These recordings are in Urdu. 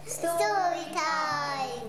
Story time.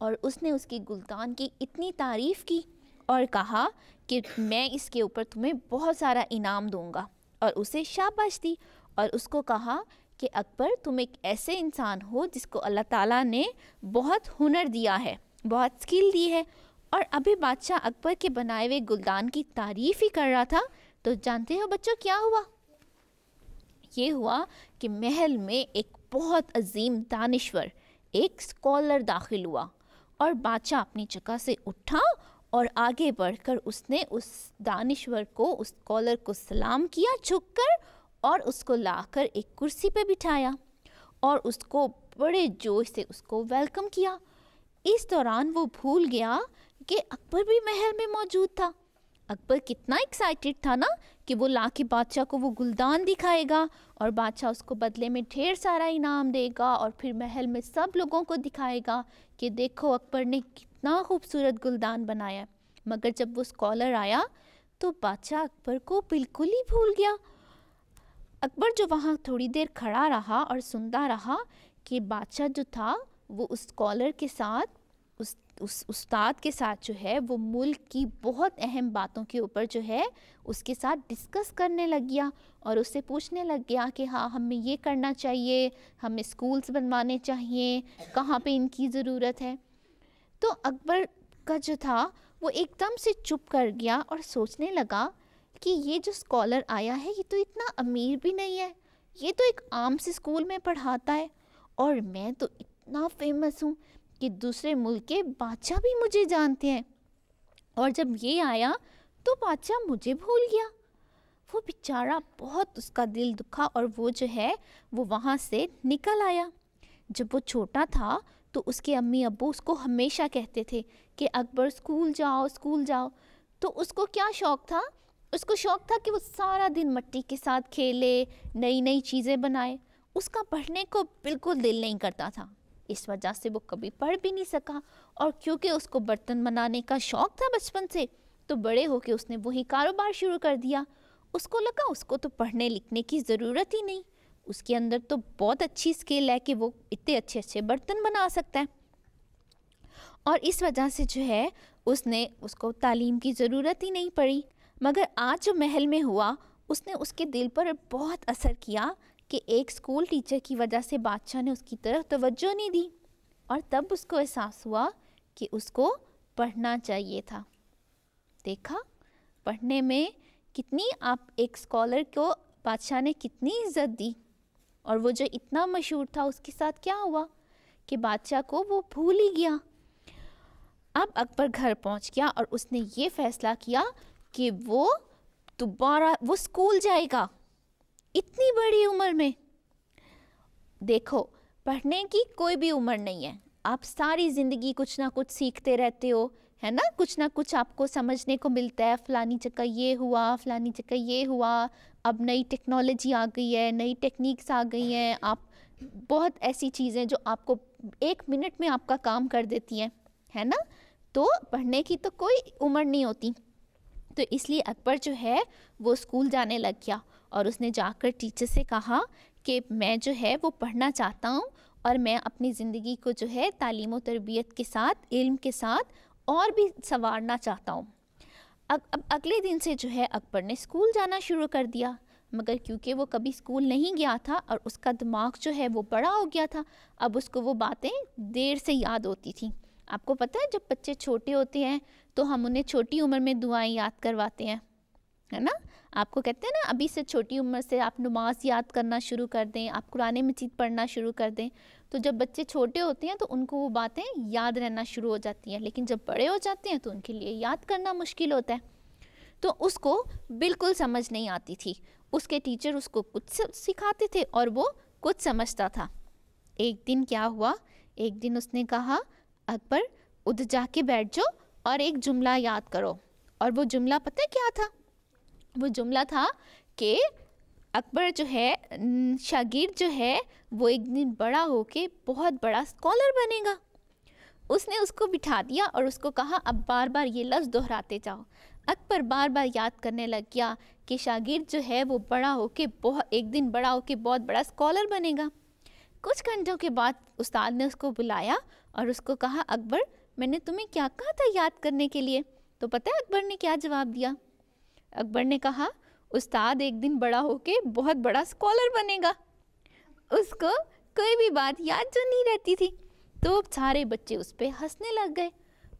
اور اس نے اس کی گلدان کی اتنی تعریف کی اور کہا کہ میں اس کے اوپر تمہیں بہت سارا انعام دوں گا، اور اسے شاباش دی اور اس کو کہا کہ اکبر تم ایک ایسے انسان ہو جس کو اللہ تعالیٰ نے بہت ہنر دیا ہے، بہت اسکل دی ہے. اور ابھی بادشاہ اکبر کے بنائے ہوئے گلدان کی تعریف ہی کر رہا تھا تو جانتے ہو بچوں کیا ہوا؟ یہ ہوا کہ محل میں ایک بہت عظیم دانشور، ایک اسکالر داخل ہوا، اور بادشاہ اپنی جگہ سے اٹھا اور آگے بڑھ کر اس نے اس دانشور کو، اس اسکالر کو سلام کیا جھک کر، اور اس کو لا کر ایک کرسی پہ بٹھایا اور اس کو بڑے جوش سے اس کو ویلکم کیا. اس دوران وہ بھول گیا کہ اکبر بھی محل میں موجود تھا. اکبر کتنا ایکسائٹڈ تھا نا کہ وہ لا کے بادشاہ کو وہ گلدان دکھائے گا اور بادشاہ اس کو بدلے میں ڈھیر سارا انعام دے گا اور پھر محل میں سب لوگوں کو دکھائے گا کہ دیکھو اکبر نے کتنا خوبصورت گلدان بنایا. مگر جب وہ اسکالر آیا تو بادشاہ اکبر کو بالکل ہی بھول گیا. اکبر جو وہاں تھوڑی دیر کھڑا رہا اور سنتا رہا کہ بادشاہ جو تھا وہ اس اسکالر کے ساتھ، اس استاد کے ساتھ جو ہے وہ ملک کی بہت اہم باتوں کے اوپر جو ہے اس کے ساتھ ڈسکس کرنے لگ گیا اور اس سے پوچھنے لگ گیا کہ ہاں ہمیں یہ کرنا چاہیے، ہمیں اسکولس بنوانے چاہیے، کہاں پہ ان کی ضرورت ہے. تو اکبر کا جو تھا وہ ایک دم سے چپ کر گیا اور سوچنے لگا کہ یہ جو اسکالر آیا ہے یہ تو اتنا امیر بھی نہیں ہے، یہ تو ایک عام سے اسکول میں پڑھاتا ہے، اور میں تو اتنا فیمس ہوں کہ دوسرے ملک کے بادشاہ بھی مجھے جانتے ہیں، اور جب یہ آیا تو بادشاہ مجھے بھول گیا. وہ بیچارہ بہت اس کا دل دکھا اور وہ جو ہے وہ وہاں سے نکل آیا. جب وہ چھوٹا تھا تو اس کے امی ابو اس کو ہمیشہ کہتے تھے کہ اکبر اسکول جاؤ اسکول جاؤ. تو اس کو کیا شوق تھا؟ اس کو شوق تھا کہ وہ سارا دن مٹی کے ساتھ کھیلے، نئی نئی چیزیں بنائے. اس کا پڑھنے کو بالکل دل نہیں کرتا تھا، اس وجہ سے وہ کبھی پڑھ بھی نہیں سکا. اور کیونکہ اس کو برتن بنانے کا شوق تھا بچپن سے تو بڑے ہو کے اس نے وہی کاروبار شروع کر دیا. اس کو لگا اس کو تو پڑھنے لکھنے کی ضرورت ہی نہیں، اس کے اندر تو بہت اچھی اسکل ہے کہ وہ اتنے اچھے اچھے برتن بنا سکتا ہے. اور اس وجہ سے جو ہے اس کو تعلیم کی ضرورت ہی نہیں پڑی. مگر آج جو محل میں ہوا اس نے اس کے دل پر بہت اثر کیا کہ ایک اسکول ٹیچر کی وجہ سے بادشاہ نے اس کی طرف توجہ نہیں دی، اور تب اس کو احساس ہوا کہ اس کو پڑھنا چاہیے تھا. دیکھا پڑھنے میں کتنی آپ ایک اسکالر کو بادشاہ نے کتنی عزت دی، اور وہ جو اتنا مشہور تھا اس کے ساتھ کیا ہوا کہ بادشاہ کو وہ بھول ہی گیا. اب اکبر گھر پہنچ گیا اور اس نے یہ فیصلہ کیا کہ وہ دوبارہ وہ اسکول جائے گا اتنی بڑی عمر میں. دیکھو پڑھنے کی کوئی بھی عمر نہیں ہے، آپ ساری زندگی کچھ نہ کچھ سیکھتے رہتے ہو، ہے نا، کچھ نہ کچھ آپ کو سمجھنے کو ملتا ہے. فلانی جگہ یہ ہوا، فلانی جگہ یہ ہوا، اب نئی ٹیکنالوجی آ گئی ہے، نئی ٹیکنیکس آ گئی ہیں، آپ بہت ایسی چیزیں جو آپ کو 1 منٹ میں آپ کا کام کر دیتی ہیں، ہے نا. تو پڑھنے کی تو کوئی عمر نہیں ہوتی. تو اس لیے اکبر جو ہے وہ اسکول جانے لگ گیا اور اس نے جا کر ٹیچر سے کہا کہ میں جو ہے وہ پڑھنا چاہتا ہوں اور میں اپنی زندگی کو جو ہے تعلیم و تربیت کے ساتھ، علم کے ساتھ اور بھی سنوارنا چاہتا ہوں. اب اگلے دن سے جو ہے اکبر نے اسکول جانا شروع کر دیا. مگر کیونکہ وہ کبھی اسکول نہیں گیا تھا اور اس کا دماغ جو ہے وہ بڑا ہو گیا تھا، اب اس کو وہ باتیں دیر سے یاد ہوتی تھیں. آپ کو پتہ ہے جب بچے چھوٹے ہوتے ہیں تو ہم انہیں چھوٹی عمر میں دعائیں یاد کرواتے ہیں، ہے نا. آپ کو کہتے ہیں نا ابھی سے چھوٹی عمر سے آپ نماز یاد کرنا شروع کر دیں، آپ قرآن مجید پڑھنا شروع کر دیں. تو جب بچے چھوٹے ہوتے ہیں تو ان کو وہ باتیں یاد رہنا شروع ہو جاتی ہیں، لیکن جب بڑے ہو جاتے ہیں تو ان کے لیے یاد کرنا مشکل ہوتا ہے. تو اس کو بالکل سمجھ نہیں آتی تھی. اس کے ٹیچر اس کو کچھ سکھاتے تھے اور وہ کچھ سمجھتا تھا. ایک دن کیا ہوا، ایک دن اس نے کہا اکبر ادھر جا کے بیٹھ جاؤ اور ایک جملہ یاد کرو. اور وہ جملہ پتہ کیا تھا؟ وہ جملہ تھا کہ اکبر جو ہے شاگرد جو ہے وہ ایک دن بڑا ہو کے بہت بڑا اسکالر بنے گا. اس نے اس کو بٹھا دیا اور اس کو کہا اب بار بار یہ لفظ دہراتے جاؤ. اکبر بار بار یاد کرنے لگ گیا کہ شاگرد جو ہے وہ بڑا ہو کے ایک دن بڑا ہو کے بہت بڑا اسکالر بنے گا. کچھ گھنٹوں کے بعد استاد نے اس کو بلایا اور اس کو کہا اکبر میں نے تمہیں کیا کہا تھا یاد کرنے کے لیے؟ تو پتہ ہے اکبر نے کیا جواب دیا؟ اکبر نے کہا استاد ایک دن بڑا ہو کے بہت بڑا اسکالر بنے گا. اس کو کوئی بھی بات یاد جو نہیں رہتی تھی. تو سارے بچے اس پہ ہنسنے لگ گئے.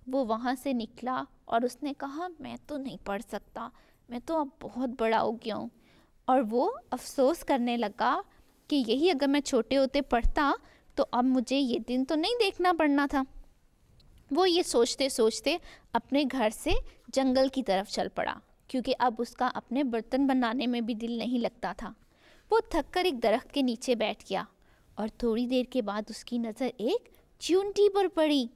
وہ وہاں سے نکلا اور اس نے کہا میں تو نہیں پڑھ سکتا, میں تو اب بہت بڑا ہو گیا ہوں. اور وہ افسوس کرنے لگا کہ یہی اگر میں چھوٹے ہوتے پڑھتا تو اب مجھے یہ دن تو نہیں دیکھنا پڑنا تھا. وہ یہ سوچتے سوچتے اپنے گھر سے جنگل کی طرف چل پڑا, کیونکہ اب اس کا اپنے برتن بنانے میں بھی دل نہیں لگتا تھا. وہ تھک کر ایک درخت کے نیچے بیٹھ گیا اور تھوڑی دیر کے بعد اس کی نظر ایک چیونٹی پر پڑی.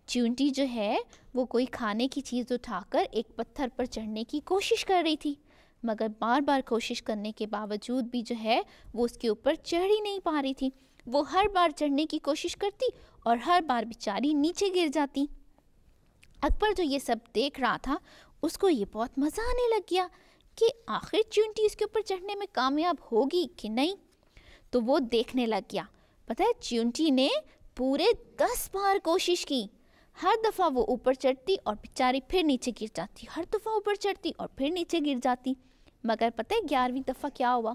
چیونٹی جو ہے وہ کوئی کھانے کی چیز اٹھا کر ایک پتھر پر چڑھنے کی کوشش کر رہی تھی, مگر بار بار کوشش کرنے کے باوجود بھی جو ہے وہ اس کے اوپر چڑھ ہی نہیں پا رہی تھی. وہ ہر بار چڑھنے کی کوشش کرتی اور ہر بار بیچاری نیچے گر جاتی. اکبر جو یہ سب دیکھ رہا تھا اس کو یہ بہت مزہ آنے لگ گیا کہ آخر چیونٹی اس کے اوپر چڑھنے میں کامیاب ہوگی کہ نہیں. تو وہ دیکھنے لگ گیا. پتہ ہے چیونٹی نے پورے 10 بار کوشش کی. ہر دفعہ وہ اوپر چڑھتی اور بیچاری پھر نیچے گر جاتی, ہر دفعہ اوپر چڑھتی اور پھر نیچے گر جاتی. مگر پتہ ہے 11ویں دفعہ کیا ہوا؟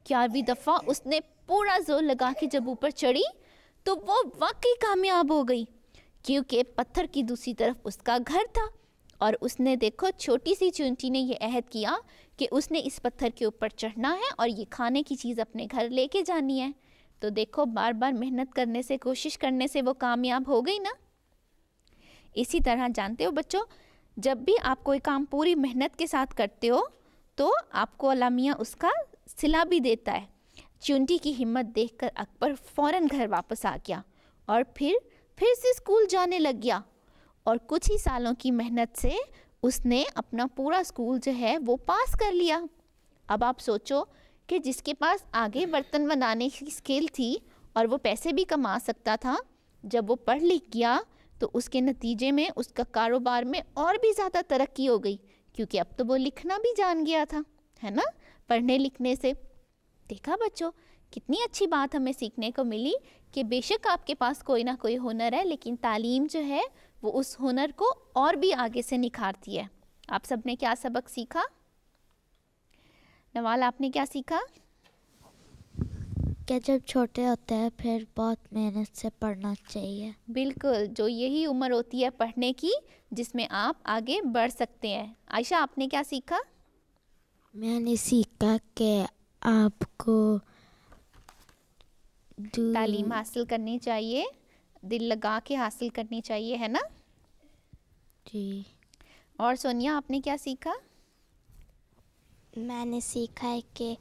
11ویں دفعہ اس نے پورا زور لگا کے جب اوپر چڑھی تو وہ واقعی کامیاب ہو گئی, کیونکہ پتھر کی دوسری طرف اس کا گھر تھا. اور اس نے دیکھو چھوٹی سی چیونٹی نے یہ عہد کیا کہ اس نے اس پتھر کے اوپر چڑھنا ہے اور یہ کھانے کی چیز اپنے گھر لے کے جانی ہے. تو دیکھو بار بار محنت کرنے سے, کوشش کرنے سے وہ کامیاب ہو گئی نا. اسی طرح جانتے ہو بچوں, جب بھی آپ کوئی کام پوری محنت کے ساتھ کرتے ہو تو آپ کو اللہ میاں اس کا صلہ بھی دیتا ہے. چیونٹی کی ہمت دیکھ کر اکبر فوراً گھر واپس آ گیا اور پھر سے اسکول جانے لگ گیا. اور کچھ ہی سالوں کی محنت سے اس نے اپنا پورا اسکول جو ہے وہ پاس کر لیا. اب آپ سوچو کہ جس کے پاس آگے برتن بنانے کی اسکل تھی اور وہ پیسے بھی کما سکتا تھا, جب وہ پڑھ لکھ گیا تو اس کے نتیجے میں اس کا کاروبار میں اور بھی زیادہ ترقی ہو گئی, کیونکہ اب تو وہ لکھنا بھی جان گیا تھا, ہے نا, پڑھنے لکھنے سے. دیکھا بچوں کتنی اچھی بات ہمیں سیکھنے کو ملی کہ بے شک آپ کے پاس کوئی نہ کوئی ہنر ہے, لیکن تعلیم جو ہے وہ اس ہنر کو اور بھی آگے سے نکھارتی ہے. آپ سب نے کیا سبق سیکھا؟ نوال آپ نے کیا سیکھا؟ کہ جب چھوٹے ہوتے ہیں پھر بہت محنت سے پڑھنا چاہیے. بالکل, جو یہی عمر ہوتی ہے پڑھنے کی جس میں آپ آگے بڑھ سکتے ہیں. عائشہ آپ نے کیا سیکھا؟ میں نے سیکھا کہ آپ کو تعلیم حاصل کرنی چاہیے, دل لگا کے حاصل کرنی چاہیے, ہے نا. جی. اور سونیا آپ نے کیا سیکھا؟ میں نے سیکھا ہے کہ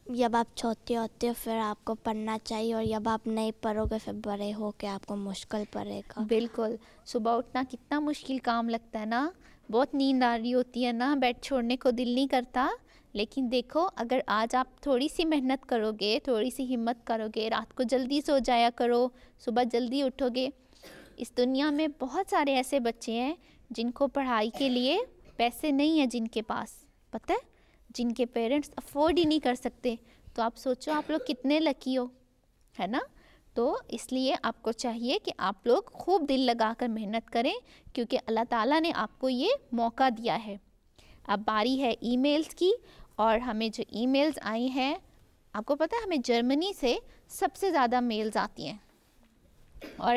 جب آپ چھوٹے ہوتے ہو پھر آپ کو پڑھنا چاہیے, اور جب آپ نہیں پڑھو گے پھر بڑے ہو کے آپ کو مشکل پڑے گا. بالکل, صبح اٹھنا کتنا مشکل کام لگتا ہے نا, بہت نیند آ رہی ہوتی ہے نا, بیڈ چھوڑنے کو دل نہیں کرتا. لیکن دیکھو اگر آج آپ تھوڑی سی محنت کرو گے, تھوڑی سی ہمت کرو گے, رات کو جلدی سو جایا کرو, صبح جلدی اٹھو گے. اس دنیا میں بہت سارے ایسے بچے ہیں جن کو پڑھائی کے لیے پیسے نہیں ہیں, جن کے پاس پتہ ہے, جن کے پیرنٹس افورڈ ہی نہیں کر سکتے. تو آپ سوچو آپ لوگ کتنے لکی ہو, ہے نا. تو اس لیے آپ کو چاہیے کہ آپ لوگ خوب دل لگا کر محنت کریں, کیونکہ اللہ تعالیٰ نے آپ کو یہ موقع دیا ہے. اب باری ہے ای میلز کی, اور ہمیں جو ای میلز آئی ہیں, آپ کو پتہ ہے ہمیں جرمنی سے سب سے زیادہ میلز آتی ہیں, اور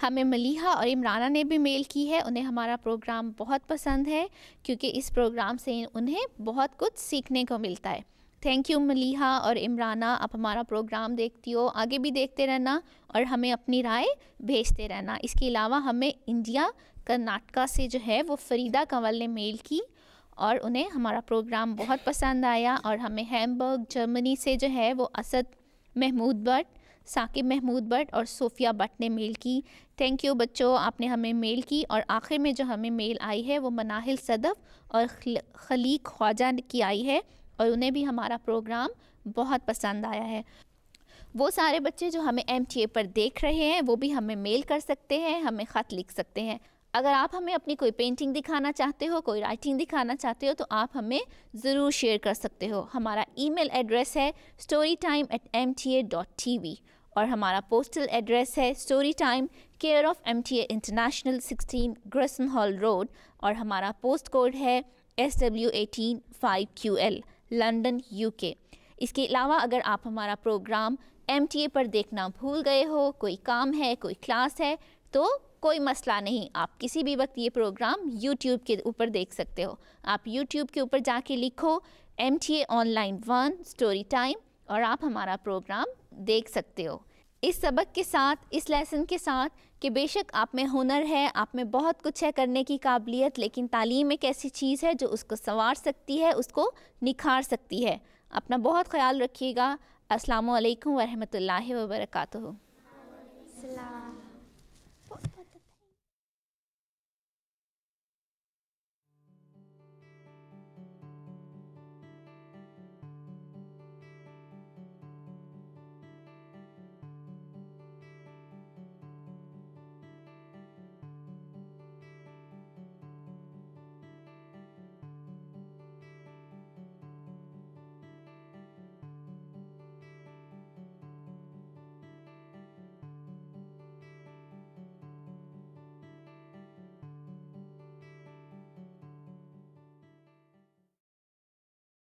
ہمیں ملیحہ اور عمرانہ نے بھی میل کی ہے. انہیں ہمارا پروگرام بہت پسند ہے کیونکہ اس پروگرام سے انہیں بہت کچھ سیکھنے کو ملتا ہے. تھینک یو ملیحہ اور عمرانہ, آپ ہمارا پروگرام دیکھتی ہو, آگے بھی دیکھتے رہنا اور ہمیں اپنی رائے بھیجتے رہنا. اس کے علاوہ ہمیں انڈیا کرناٹکا سے جو ہے وہ فریدہ کنول نے میل کی, اور انہیں ہمارا پروگرام بہت پسند آیا. اور ہمیں ہیمبرگ جرمنی سے جو ہے وہ اسد محمود بٹ, ثاقب محمود بٹ اور صوفیہ بٹ نے میل کی. تھینک یو بچوں, آپ نے ہمیں میل کی. اور آخر میں جو ہمیں میل آئی ہے وہ مناہل صدف اور خلیق خواجہ کی آئی ہے, اور انہیں بھی ہمارا پروگرام بہت پسند آیا ہے. وہ سارے بچے جو ہمیں MTA پر دیکھ رہے ہیں وہ بھی ہمیں میل کر سکتے ہیں, ہمیں خط لکھ سکتے ہیں. اگر آپ ہمیں اپنی کوئی پینٹنگ دکھانا چاہتے ہو, کوئی رائٹنگ دکھانا چاہتے ہو, تو آپ ہمیں ضرور شیئر کر سکتے ہو. ہمارا ای میل ایڈریس ہے storytime@mta.tv, اور ہمارا پوسٹل ایڈریس ہے story time care of MTA international 16 Gressenhall road, اور ہمارا پوسٹ کوڈ ہے SW18 5QL لنڈن UK۔ اس کے علاوہ اگر آپ ہمارا پروگرام MTA پر دیکھنا بھول گئے ہو، کوئی کام ہے، کوئی کلاس ہے، تو کوئی مسئلہ نہیں، آپ کسی بھی وقت یہ پروگرام YouTube کے اوپر دیکھ سکتے ہو۔ آپ YouTube کے اوپر جا کے لکھو MTA on line 1 story time اور آپ ہمارا پروگرام دیکھ سکتے ہو۔ اس سبق کے ساتھ، اس لیسن کے ساتھ کہ بے شک آپ میں ہنر ہے، آپ میں بہت کچھ ہے کرنے کی قابلیت، لیکن تعلیم ایک ایسی چیز ہے جو اس کو سنوار سکتی ہے، اس کو نکھار سکتی ہے۔ اپنا بہت خیال رکھیے گا۔ السلام علیکم ورحمۃ اللہ وبرکاتہ۔